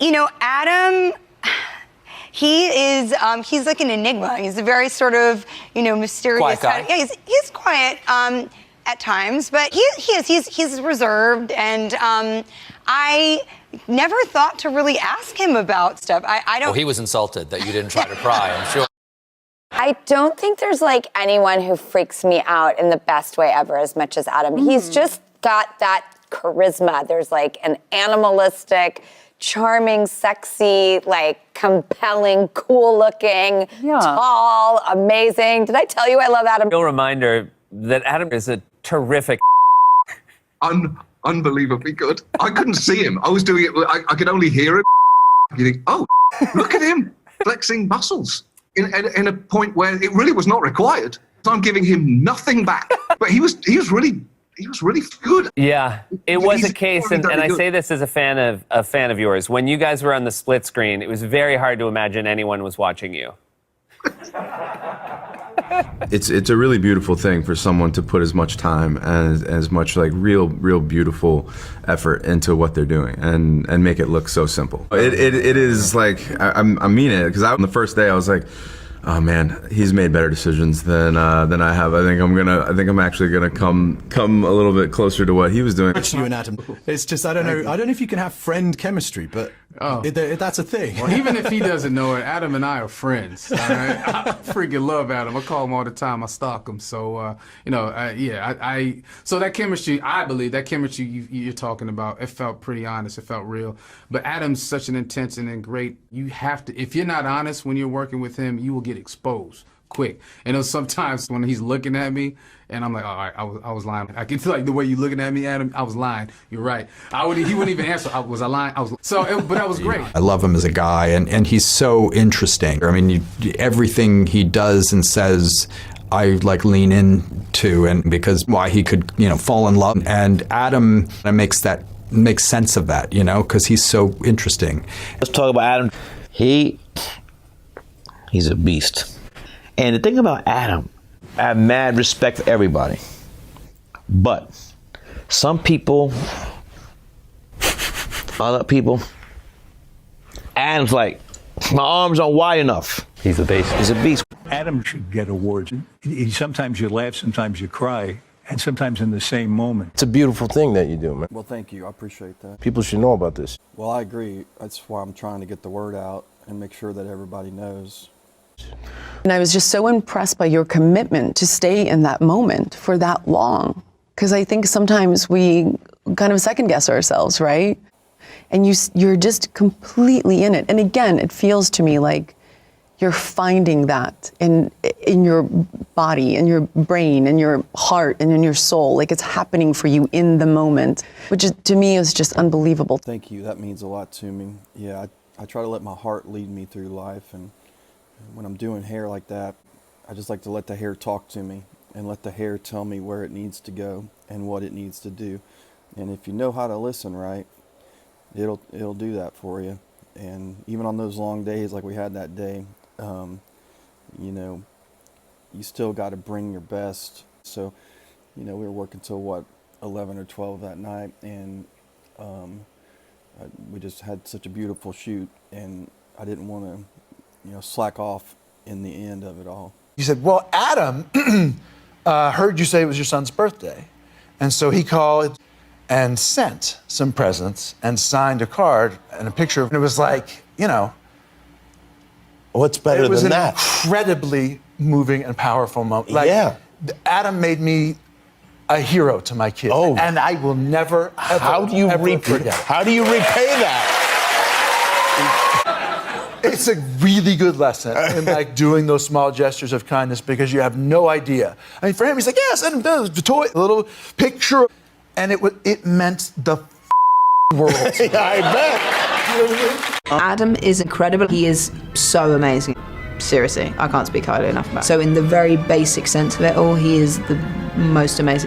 You know, Adam, he's like an enigma. He's a very sort of, mysterious. Quiet guy. Yeah, he's quiet at times, but he's reserved, and I never thought to really ask him about stuff. I don't. Well, he was insulted that you didn't try to pry, I'm sure. I don't think there's like anyone who freaks me out in the best way ever as much as Adam. He's just got that charisma. There's like an animalistic, charming, sexy, like compelling, cool looking, tall, amazing. Did I tell you I love Adam? Real reminder that Adam is a terrific. Unbelievably good. I couldn't see him. I was doing it. I could only hear him. You think, oh, look at him flexing muscles in a point where it really was not required. So I'm giving him nothing back. But he was really good. Yeah, it was a case, and I say this as a fan of yours. When you guys were on the split screen, it was very hard to imagine anyone was watching you. It's a really beautiful thing for someone to put as much time and as much like real beautiful effort into what they're doing and make it look so simple. It is like I mean it, because on the first day I was like, oh man, he's made better decisions than I have. I think I'm actually gonna come a little bit closer to what he was doing. You and Adam, it's just I don't know if you can have friend chemistry, but that's a thing. Well, even if he doesn't know it, Adam and I are friends. All right? I freaking love Adam. I call him all the time. I stalk him. So so that chemistry, I believe that chemistry you're talking about, it felt pretty honest. It felt real. But Adam's such an intense and great. You have to, if you're not honest when you're working with him, you will get exposed quick. And sometimes when he's looking at me and I'm like, all right, I was lying. I can feel like the way you're looking at me, Adam, I was lying. You're right. He wouldn't even answer. Was I lying? But that was great. I love him as a guy, and he's so interesting. I mean, everything he does and says, I like lean into, and because why he could, fall in love. And Adam makes sense of that, because he's so interesting. Let's talk about Adam. He's a beast. And the thing about Adam, I have mad respect for everybody. But some people, other people, Adam's like, my arms aren't wide enough. He's a beast. He's a beast. Adam should get awards. Sometimes you laugh, sometimes you cry, and sometimes in the same moment. It's a beautiful thing that you do, man. Well, thank you. I appreciate that. People should know about this. Well, I agree. That's why I'm trying to get the word out and make sure that everybody knows. And I was just so impressed by your commitment to stay in that moment for that long. Because I think sometimes we kind of second guess ourselves, right? And you're just completely in it. And again, it feels to me like you're finding that in your body, in your brain, in your heart, and in your soul. Like it's happening for you in the moment, which to me is just unbelievable. Thank you. That means a lot to me. Yeah, I try to let my heart lead me through life, and when I'm doing hair like that, I just like to let the hair talk to me and let the hair tell me where it needs to go and what it needs to do. And if you know how to listen right, it'll do that for you. And even on those long days like we had that day, you still got to bring your best. So, we were working till 11 or 12 that night, and we just had such a beautiful shoot, and I didn't want to slack off in the end of it all. You said, well, Adam heard you say it was your son's birthday. And so he called and sent some presents and signed a card and a picture. And it was like, what's better than that? It was an incredibly moving and powerful moment. Like, yeah. Adam made me a hero to my kid. Oh. And I will never, ever, How do you repay that? It's a really good lesson in like doing those small gestures of kindness, because you have no idea. I mean, for him, he's like, yes, and the toy, a little picture, and it meant the world. Yeah, I bet. Adam is incredible. He is so amazing. Seriously, I can't speak highly enough about him. So in the very basic sense of it all, he is the most amazing.